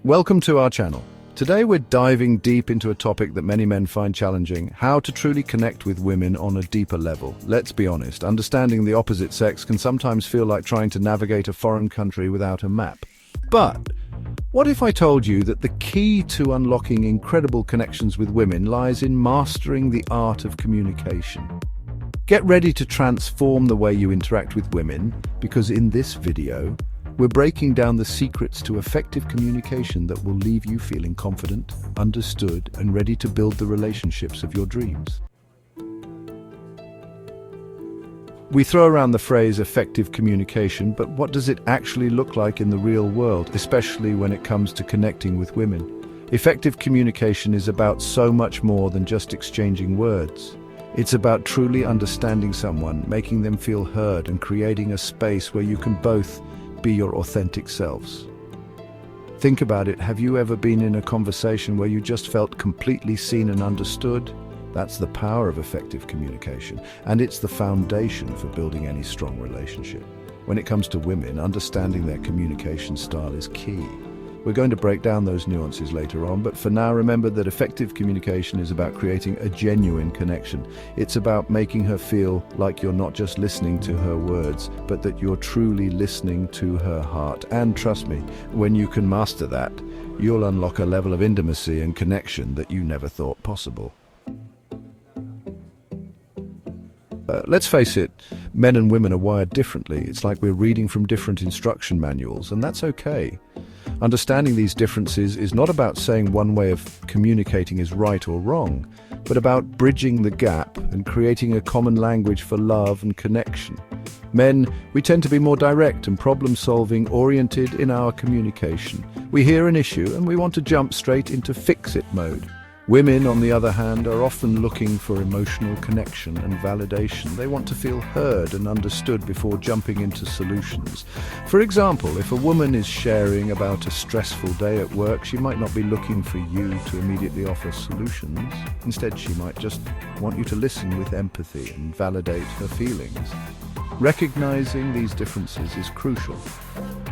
Welcome to our channel. Today we're diving deep into a topic that many men find challenging: how to truly connect with women on a deeper level. Let's be honest, understanding the opposite sex can sometimes feel like trying to navigate a foreign country without a map. But what if I told you that the key to unlocking incredible connections with women lies in mastering the art of communication? Get ready to transform the way you interact with women, because in this video, we're breaking down the secrets to effective communication that will leave you feeling confident, understood, and ready to build the relationships of your dreams. We throw around the phrase effective communication, but what does it actually look like in the real world, especially when it comes to connecting with women? Effective communication is about so much more than just exchanging words. It's about truly understanding someone, making them feel heard, and creating a space where you can both be your authentic selves. Think about it. Have you ever been in a conversation where you just felt completely seen and understood? That's the power of effective communication, and it's the foundation for building any strong relationship. When it comes to women, understanding their communication style is key. We're going to break down those nuances later on, but for now, remember that effective communication is about creating a genuine connection. It's about making her feel like you're not just listening to her words, but that you're truly listening to her heart. And trust me, when you can master that, you'll unlock a level of intimacy and connection that you never thought possible. Let's face it, men and women are wired differently. It's like we're reading from different instruction manuals, and that's okay. Understanding these differences is not about saying one way of communicating is right or wrong, but about bridging the gap and creating a common language for love and connection. Men, we tend to be more direct and problem-solving oriented in our communication. We hear an issue and we want to jump straight into fix-it mode. Women, on the other hand, are often looking for emotional connection and validation. They want to feel heard and understood before jumping into solutions. For example, if a woman is sharing about a stressful day at work, she might not be looking for you to immediately offer solutions. Instead, she might just want you to listen with empathy and validate her feelings. Recognizing these differences is crucial.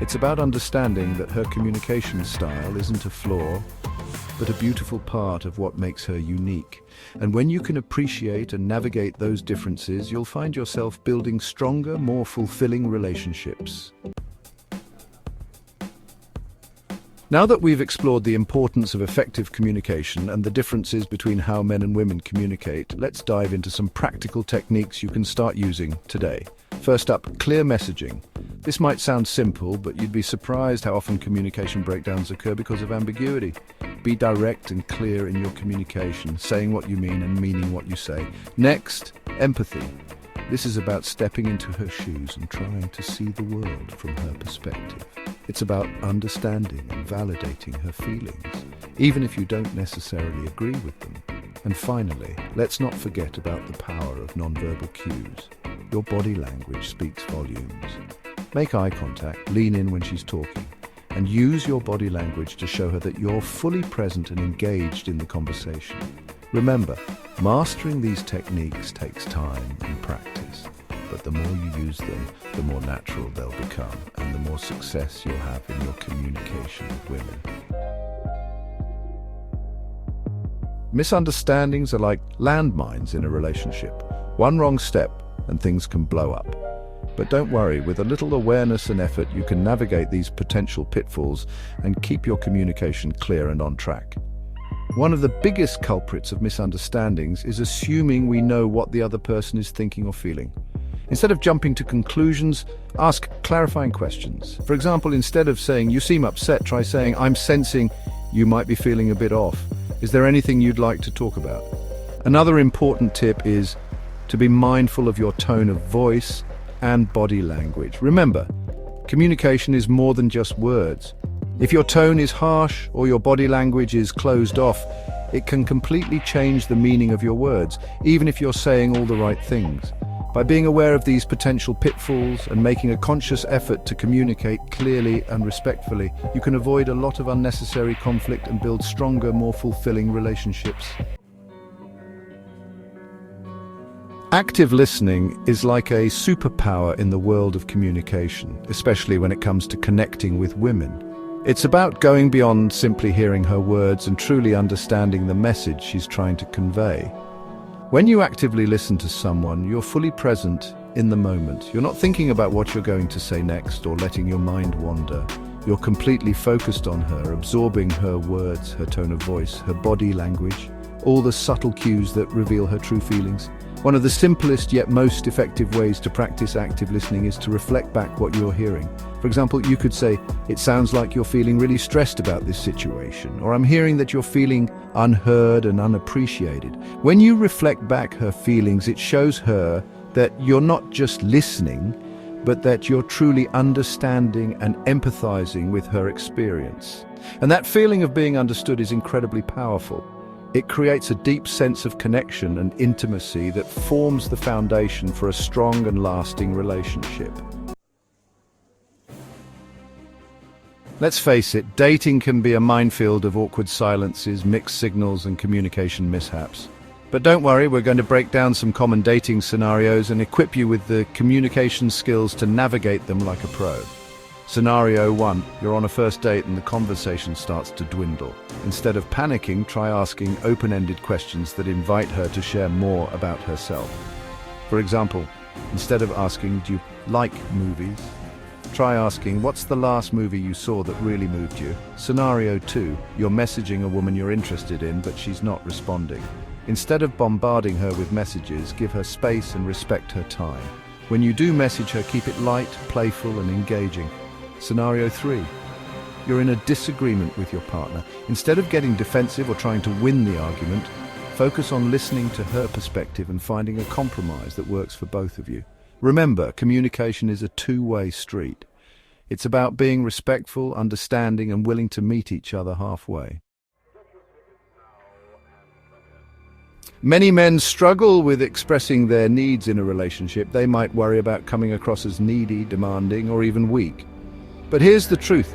It's about understanding that her communication style isn't a flaw, but a beautiful part of what makes her unique. And when you can appreciate and navigate those differences, you'll find yourself building stronger, more fulfilling relationships. Now that we've explored the importance of effective communication and the differences between how men and women communicate, let's dive into some practical techniques you can start using today. First up, clear messaging. This might sound simple, but you'd be surprised how often communication breakdowns occur because of ambiguity. Be direct and clear in your communication, saying what you mean and meaning what you say. Next, empathy. This is about stepping into her shoes and trying to see the world from her perspective. It's about understanding and validating her feelings, even if you don't necessarily agree with them. And finally, let's not forget about the power of nonverbal cues. Your body language speaks volumes. Make eye contact, lean in when she's talking, and use your body language to show her that you're fully present and engaged in the conversation. Remember, mastering these techniques takes time and practice, but the more you use them, the more natural they'll become, and the more success you'll have in your communication with women. Misunderstandings are like landmines in a relationship. One wrong step and things can blow up. But don't worry, with a little awareness and effort, you can navigate these potential pitfalls and keep your communication clear and on track. One of the biggest culprits of misunderstandings is assuming we know what the other person is thinking or feeling. Instead of jumping to conclusions, ask clarifying questions. For example, instead of saying, "You seem upset," try saying, "I'm sensing you might be feeling a bit off. Is there anything you'd like to talk about?" Another important tip is to be mindful of your tone of voice and body language. Remember, communication is more than just words. If your tone is harsh or your body language is closed off, it can completely change the meaning of your words, even if you're saying all the right things. By being aware of these potential pitfalls and making a conscious effort to communicate clearly and respectfully, you can avoid a lot of unnecessary conflict and build stronger, more fulfilling relationships. Active listening is like a superpower in the world of communication, especially when it comes to connecting with women. It's about going beyond simply hearing her words and truly understanding the message she's trying to convey. When you actively listen to someone, you're fully present in the moment. You're not thinking about what you're going to say next or letting your mind wander. You're completely focused on her, absorbing her words, her tone of voice, her body language, all the subtle cues that reveal her true feelings. One of the simplest yet most effective ways to practice active listening is to reflect back what you're hearing. For example, you could say, "It sounds like you're feeling really stressed about this situation," or "I'm hearing that you're feeling unheard and unappreciated." When you reflect back her feelings, it shows her that you're not just listening, but that you're truly understanding and empathizing with her experience. And that feeling of being understood is incredibly powerful. It creates a deep sense of connection and intimacy that forms the foundation for a strong and lasting relationship. Let's face it, dating can be a minefield of awkward silences, mixed signals, and communication mishaps. But don't worry, we're going to break down some common dating scenarios and equip you with the communication skills to navigate them like a pro. Scenario 1. You're on a first date and the conversation starts to dwindle. Instead of panicking, try asking open-ended questions that invite her to share more about herself. For example, instead of asking, "Do you like movies?" try asking, "What's the last movie you saw that really moved you?" Scenario 2. You're messaging a woman you're interested in, but she's not responding. Instead of bombarding her with messages, give her space and respect her time. When you do message her, keep it light, playful, and engaging. Scenario 3. You're in a disagreement with your partner. Instead of getting defensive or trying to win the argument, focus on listening to her perspective and finding a compromise that works for both of you. Remember, communication is a two-way street. It's about being respectful, understanding, and willing to meet each other halfway. Many men struggle with expressing their needs in a relationship. They might worry about coming across as needy, demanding, or even weak. But here's the truth.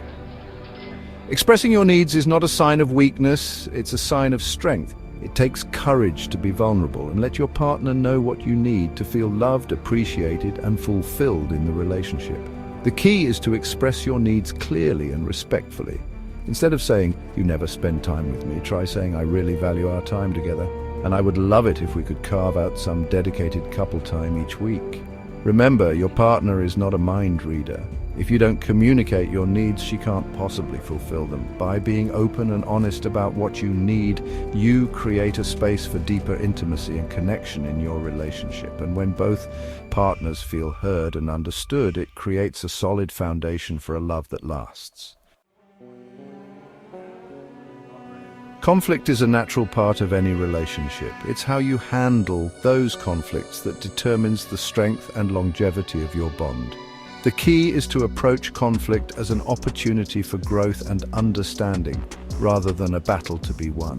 Expressing your needs is not a sign of weakness, it's a sign of strength. It takes courage to be vulnerable and let your partner know what you need to feel loved, appreciated, and fulfilled in the relationship. The key is to express your needs clearly and respectfully. Instead of saying, "You never spend time with me," try saying, "I really value our time together, and I would love it if we could carve out some dedicated couple time each week." Remember, your partner is not a mind reader. If you don't communicate your needs, she can't possibly fulfill them. By being open and honest about what you need, you create a space for deeper intimacy and connection in your relationship. And when both partners feel heard and understood, it creates a solid foundation for a love that lasts. Conflict is a natural part of any relationship. It's how you handle those conflicts that determines the strength and longevity of your bond. The key is to approach conflict as an opportunity for growth and understanding, rather than a battle to be won.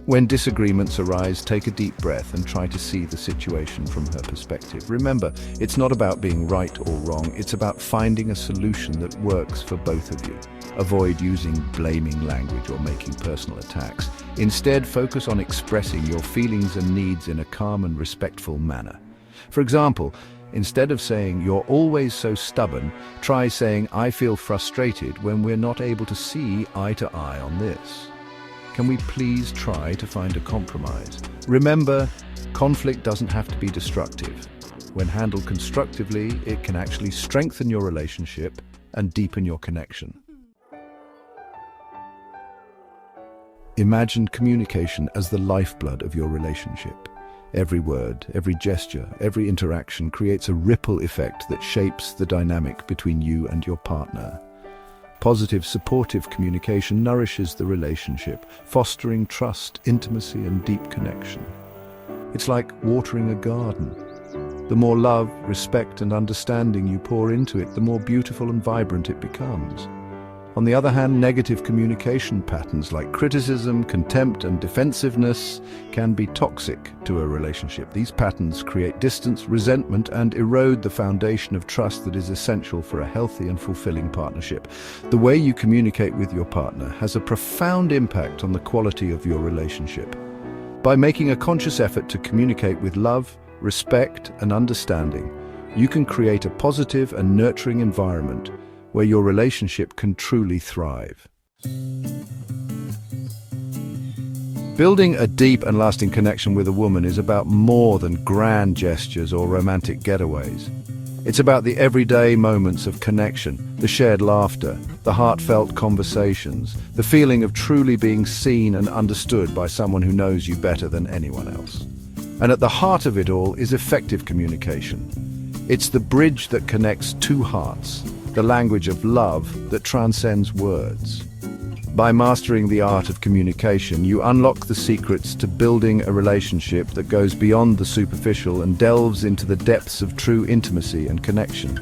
When disagreements arise, take a deep breath and try to see the situation from her perspective. Remember, it's not about being right or wrong, it's about finding a solution that works for both of you. Avoid using blaming language or making personal attacks. Instead, focus on expressing your feelings and needs in a calm and respectful manner. For example, instead of saying, "You're always so stubborn," try saying, "I feel frustrated when we're not able to see eye to eye on this. Can we please try to find a compromise?" Remember, conflict doesn't have to be destructive. When handled constructively, it can actually strengthen your relationship and deepen your connection. Imagine communication as the lifeblood of your relationship. Every word, every gesture, every interaction creates a ripple effect that shapes the dynamic between you and your partner. Positive, supportive communication nourishes the relationship, fostering trust, intimacy, and deep connection. It's like watering a garden. The more love, respect, and understanding you pour into it, the more beautiful and vibrant it becomes. On the other hand, negative communication patterns like criticism, contempt, and defensiveness can be toxic to a relationship. These patterns create distance, resentment, and erode the foundation of trust that is essential for a healthy and fulfilling partnership. The way you communicate with your partner has a profound impact on the quality of your relationship. By making a conscious effort to communicate with love, respect, and understanding, you can create a positive and nurturing environment where your relationship can truly thrive. Building a deep and lasting connection with a woman is about more than grand gestures or romantic getaways. It's about the everyday moments of connection, the shared laughter, the heartfelt conversations, the feeling of truly being seen and understood by someone who knows you better than anyone else. And at the heart of it all is effective communication. It's the bridge that connects two hearts, the language of love that transcends words. By mastering the art of communication, you unlock the secrets to building a relationship that goes beyond the superficial and delves into the depths of true intimacy and connection.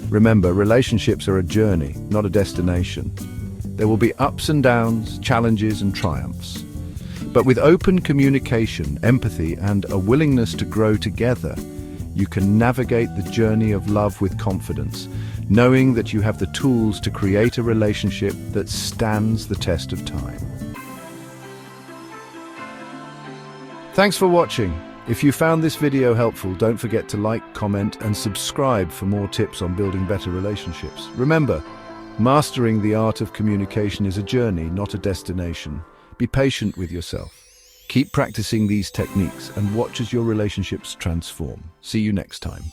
Remember, relationships are a journey, not a destination. There will be ups and downs, challenges and triumphs. But with open communication, empathy, and a willingness to grow together, you can navigate the journey of love with confidence, knowing that you have the tools to create a relationship that stands the test of time. Thanks for watching. If you found this video helpful, don't forget to like, comment, and subscribe for more tips on building better relationships. Remember, mastering the art of communication is a journey, not a destination. Be patient with yourself. Keep practicing these techniques and watch as your relationships transform. See you next time.